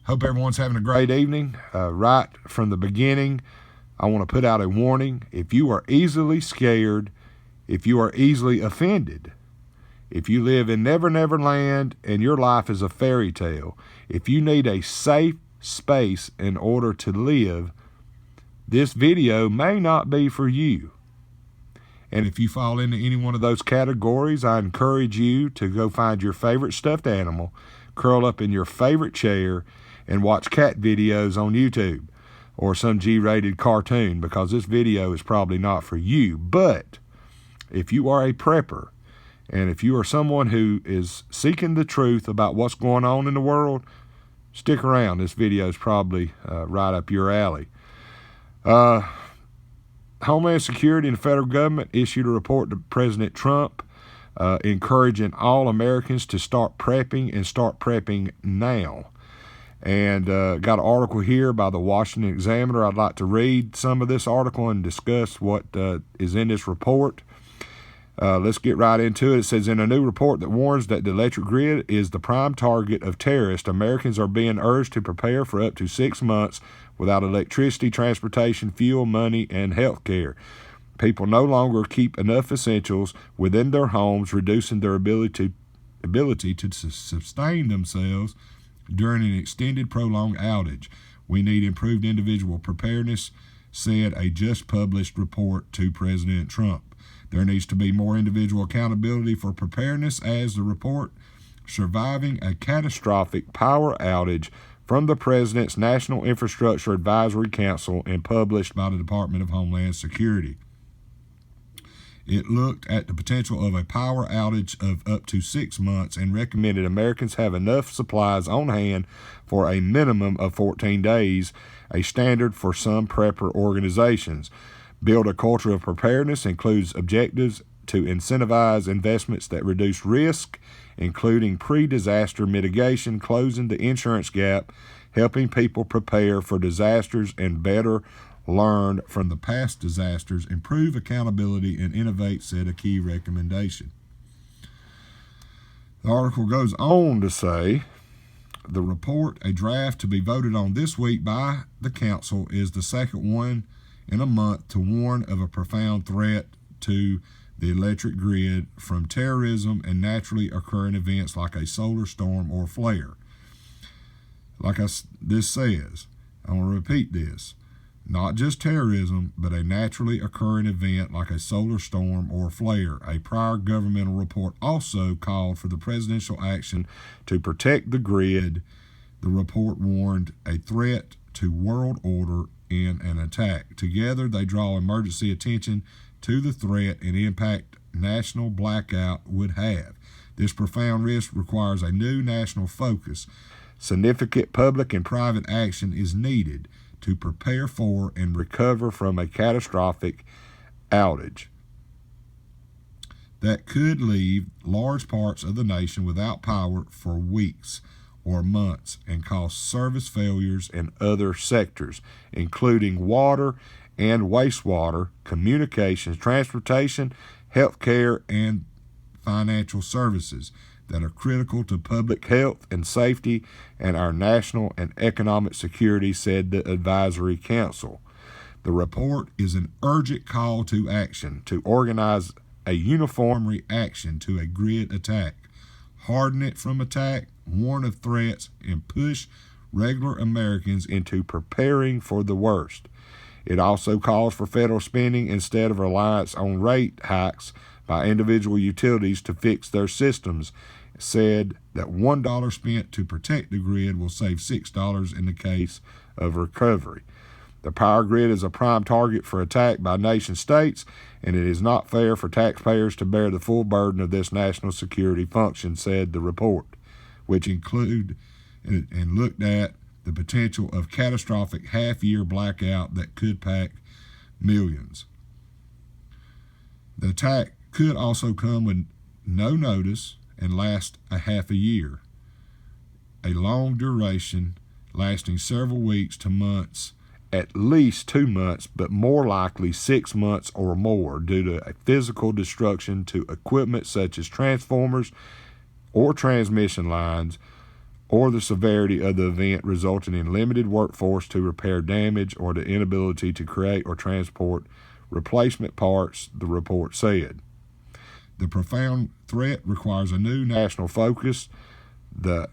Hope everyone's having a great evening. Right from the beginning, I want to put out a warning. If you are easily scared, if you are easily offended, if you live in Never Never Land and your life is a fairy tale, if you need a safe space in order to live, this video may not be for you. And if you fall into any one of those categories, I encourage you to go find your favorite stuffed animal, curl up in your favorite chair, and watch cat videos on YouTube or some G-rated cartoon, because this video is probably not for you. But if you are a prepper, and if you are someone who is seeking the truth about what's going on in the world, stick around. This video is probably right up your alley. Homeland Security and the federal government issued a report to President Trump encouraging all Americans to start prepping and start prepping now. And got an article here by the Washington Examiner. I'd like to read some of this article and discuss what is in this report. Let's get right into it. It says, in a new report that warns that the electric grid is the prime target of terrorists, Americans are being urged to prepare for up to 6 months without electricity, transportation, fuel, money, and health care. People no longer keep enough essentials within their homes, reducing their ability to sustain themselves during an extended, prolonged outage. We need improved individual preparedness, said a just published report to President Trump. There needs to be more individual accountability for preparedness, as the report, Surviving a Catastrophic Power Outage from the President's National Infrastructure Advisory Council and published by the Department of Homeland Security. It looked at the potential of a power outage of up to 6 months and recommended Americans have enough supplies on hand for a minimum of 14 days, a standard for some prepper organizations. Build a culture of preparedness includes objectives to incentivize investments that reduce risk, including pre-disaster mitigation, closing the insurance gap, helping people prepare for disasters and better learn from the past disasters, improve accountability, and innovate, said a key recommendation. The article goes on to say, the report, a draft to be voted on this week by the council, is the second one in a month to warn of a profound threat to the electric grid from terrorism and naturally occurring events like a solar storm or flare. This says, I want to repeat this, not just terrorism, but a naturally occurring event like a solar storm or flare. A prior governmental report also called for the presidential action to protect the grid. The report warned a threat to world order in an attack. Together, they draw emergency attention to the threat and impact national blackout would have. This profound risk requires a new national focus. Significant public and private action is needed to prepare for and recover from a catastrophic outage that could leave large parts of the nation without power for weeks or months and cause service failures in other sectors, including water and wastewater, communications, transportation, healthcare, and financial services that are critical to public health and safety and our national and economic security, said the Advisory Council. The report is an urgent call to action to organize a uniform reaction to a grid attack, harden it from attack, warn of threats, and push regular Americans into preparing for the worst. It also calls for federal spending instead of reliance on rate hikes by individual utilities to fix their systems. It said that $1 spent to protect the grid will save $6 in the case of recovery. The power grid is a prime target for attack by nation states, and it is not fair for taxpayers to bear the full burden of this national security function, said the report, which included and looked at the potential of catastrophic half-year blackout that could pack millions. The attack could also come with no notice and last a half a year, a long duration lasting several weeks to months, at least 2 months, but more likely 6 months or more, due to a physical destruction to equipment such as transformers or transmission lines, or the severity of the event, resulting in limited workforce to repair damage or the inability to create or transport replacement parts, the report said. The profound threat requires a new national focus. The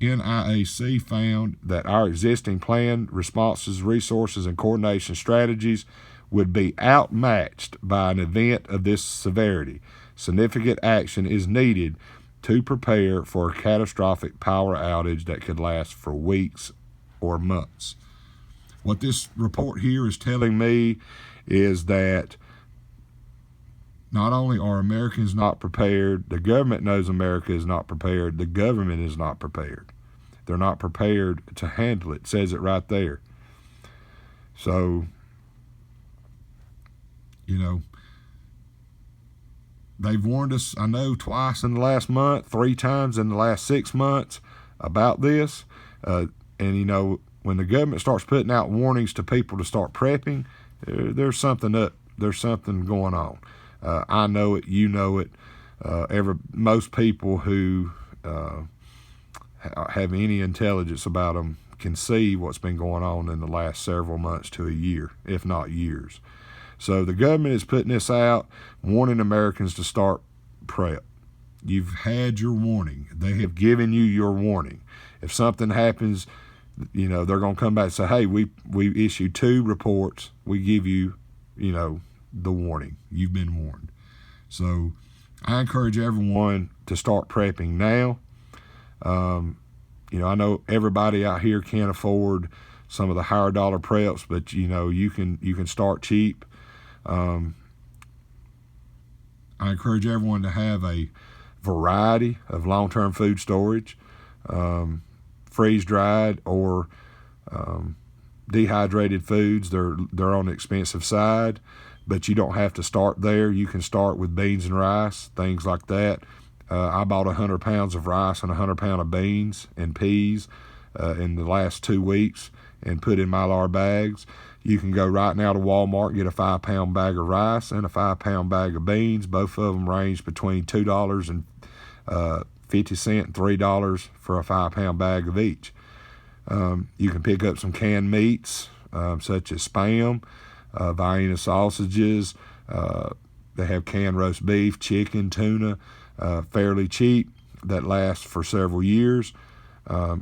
NIAC found that our existing plan, responses, resources, and coordination strategies would be outmatched by an event of this severity. Significant action is needed to prepare for a catastrophic power outage that could last for weeks or months. What this report here is telling me is that not only are Americans not prepared, the government knows America is not prepared, the government is not prepared. They're not prepared to handle it. It says it right there. So, they've warned us, I know, twice in the last month, 3 times in the last 6 months about this. And, when the government starts putting out warnings to people to start prepping, there's something up. There's something going on. I know it. You know it. Most people who have any intelligence about them can see what's been going on in the last several months to a year, if not years. So the government is putting this out, warning Americans to start prep. You've had your warning. They have given you your warning. If something happens, they're going to come back and say, hey, we issued 2 reports. We give you, the warning. You've been warned. So I encourage everyone to start prepping now. I know everybody out here can't afford some of the higher dollar preps, but you can start cheap. I encourage everyone to have a variety of long-term food storage, freeze-dried or dehydrated foods. They're on the expensive side, but you don't have to start there. You can start with beans and rice, things like that. I bought 100 pounds of rice and 100 pounds of beans and peas in the last 2 weeks and put in Mylar bags. You can go right now to Walmart and get a 5-pound bag of rice and a 5-pound bag of beans. Both of them range between $2.50 and $3 for a 5-pound bag of each. You can pick up some canned meats, such as Spam, Vienna sausages. They have canned roast beef, chicken, tuna, fairly cheap, that lasts for several years.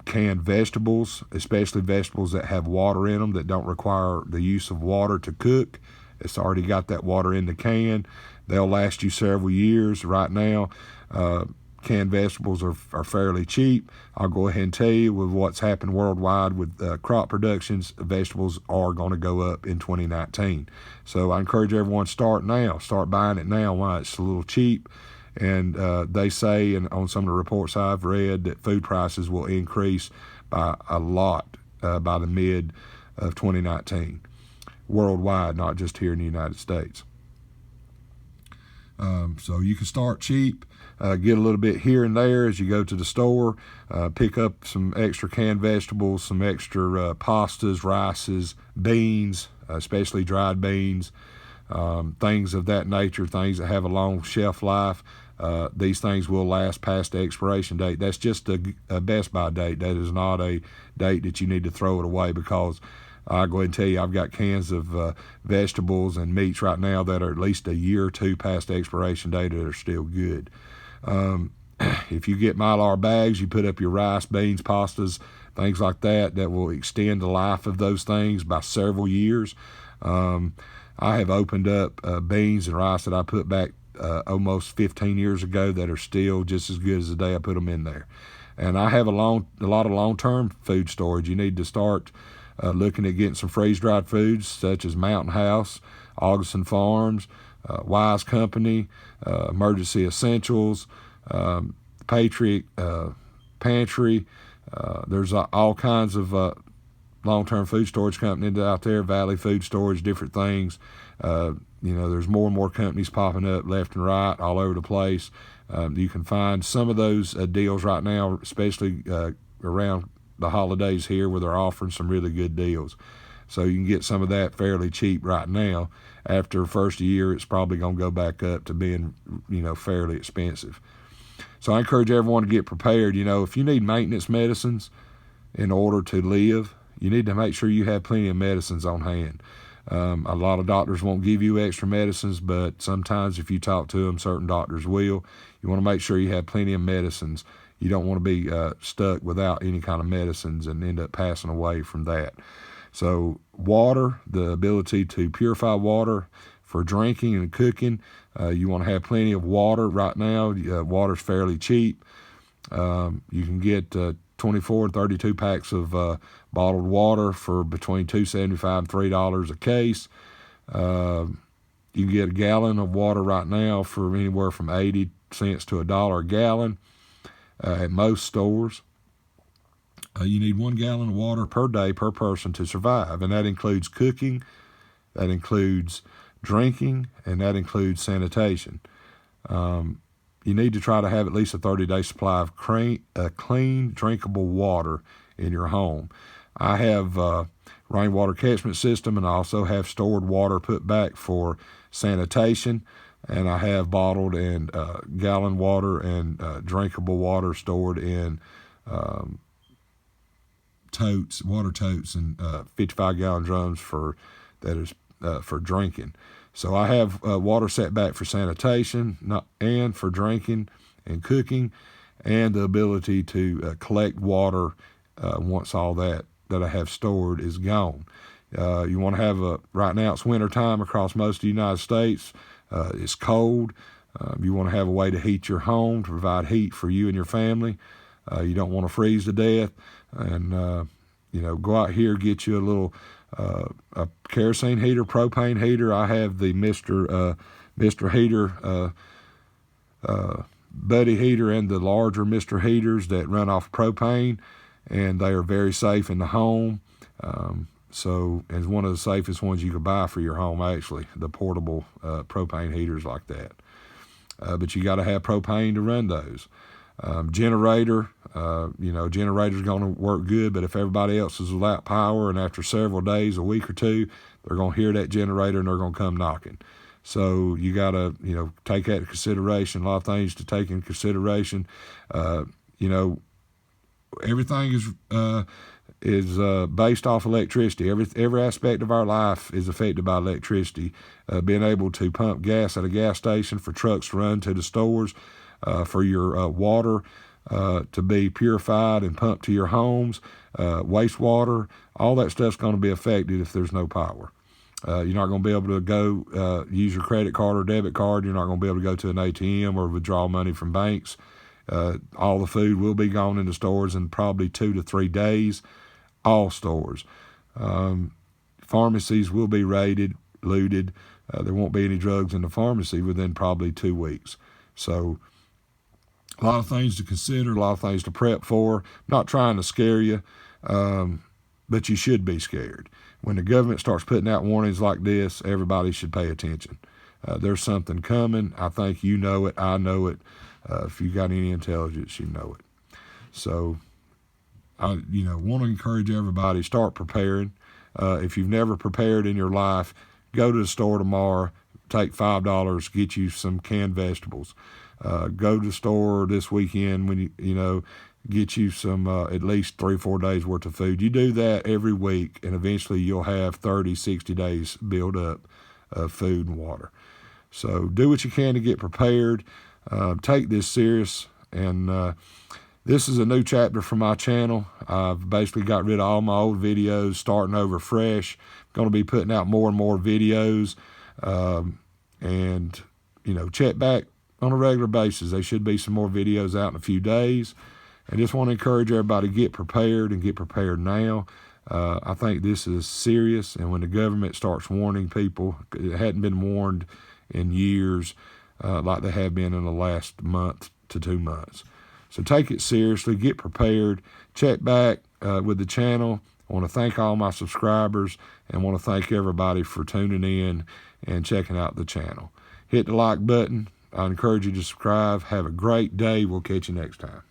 Canned vegetables, especially vegetables that have water in them that don't require the use of water to cook. It's already got that water in the can. They'll last you several years. Right now, canned vegetables are fairly cheap. I'll go ahead and tell you, with what's happened worldwide with crop productions, vegetables are going to go up in 2019. So I encourage everyone to start now. Start buying it now while it's a little cheap. And they say, and on some of the reports I've read, that food prices will increase by a lot by the mid of 2019, worldwide, not just here in the United States. So you can start cheap, get a little bit here and there as you go to the store, pick up some extra canned vegetables, some extra pastas, rices, beans, especially dried beans, things of that nature, things that have a long shelf life. These things will last past the expiration date. That's just a Best By date. That is not a date that you need to throw it away, because I'll go ahead and tell you, I've got cans of vegetables and meats right now that are at least a year or 2 past the expiration date that are still good. If you get Mylar bags, you put up your rice, beans, pastas, things like that, that will extend the life of those things by several years. I have opened up beans and rice that I put back almost 15 years ago that are still just as good as the day I put them in there. And I have a lot of long-term food storage. You need to start looking at getting some freeze-dried foods such as Mountain House, Augustin Farms, Wise Company, Emergency Essentials, Patriot Pantry. There's all kinds of long-term food storage companies out there, Valley Food Storage, different things. There's more and more companies popping up left and right all over the place. You can find some of those deals right now, especially around the holidays here, where they're offering some really good deals. So you can get some of that fairly cheap right now. After the first year, it's probably going to go back up to being, fairly expensive. So I encourage everyone to get prepared. You know, if you need maintenance medicines in order to live, you need to make sure you have plenty of medicines on hand. A lot of doctors won't give you extra medicines, but sometimes if you talk to them, certain doctors will. You want to make sure you have plenty of medicines. You don't want to be stuck without any kind of medicines and end up passing away from that. So water, the ability to purify water for drinking and cooking, you want to have plenty of water right now. Water's fairly cheap. You can get 24 and 32 packs of bottled water for between $2.75 and $3 a case. You can get a gallon of water right now for anywhere from 80 cents to $1 a gallon at most stores. You need 1 gallon of water per day per person to survive, and that includes cooking, that includes drinking, and that includes sanitation. You need to try to have at least a 30-day supply of clean, drinkable water in your home. I have a rainwater catchment system, and I also have stored water put back for sanitation, and I have bottled and gallon water and drinkable water stored in totes, water totes, and 55-gallon drums for drinking. So I have water set back for sanitation and for drinking and cooking, and the ability to collect water once all that I have stored is gone. You want to have right now it's winter time across most of the United States. It's cold. You want to have a way to heat your home, to provide heat for you and your family. You don't want to freeze to death. And, go out here, get you a little a kerosene heater, propane heater. I have the Mr. Heater Buddy heater and the larger Mr. Heaters that run off propane, and they are very safe in the home. So it's one of the safest ones you could buy for your home, actually, the portable propane heaters like that. But you got to have propane to run those. Generator, generator's going to work good, but if everybody else is without power and after several days, a week or two, they're going to hear that generator and they're going to come knocking. So you got to, take that into consideration. A lot of things to take into consideration. Everything is based off electricity. Every aspect of our life is affected by electricity. Being able to pump gas at a gas station for trucks to run to the stores, for your water to be purified and pumped to your homes, wastewater, all that stuff's going to be affected if there's no power. You're not going to be able to go use your credit card or debit card. You're not going to be able to go to an ATM or withdraw money from banks. All the food will be gone in the stores in probably 2 to 3 days, all stores. Pharmacies will be raided, looted. There won't be any drugs in the pharmacy within probably 2 weeks. So a lot of things to consider, a lot of things to prep for. Not trying to scare you, but you should be scared. When the government starts putting out warnings like this, everybody should pay attention. There's something coming. I think you know it. I know it. If you got any intelligence, you know it. So, I want to encourage everybody, start preparing. If you've never prepared in your life, go to the store tomorrow, take $5, get you some canned vegetables. Go to the store this weekend when get you some at least 3-4 days worth of food. You do that every week, and eventually you'll have 30, 60 days build up of food and water. So do what you can to get prepared. Take this serious, and this is a new chapter for my channel. I've basically got rid of all my old videos, starting over fresh. Going to be putting out more and more videos, and check back on a regular basis. There should be some more videos out in a few days. I just want to encourage everybody to get prepared and get prepared now. I think this is serious, and when the government starts warning people, it hadn't been warned in years like they have been in the last month to 2 months. So take it seriously, get prepared, check back with the channel. I want to thank all my subscribers, and want to thank everybody for tuning in and checking out the channel. Hit the like button. I encourage you to subscribe. Have a great day. We'll catch you next time.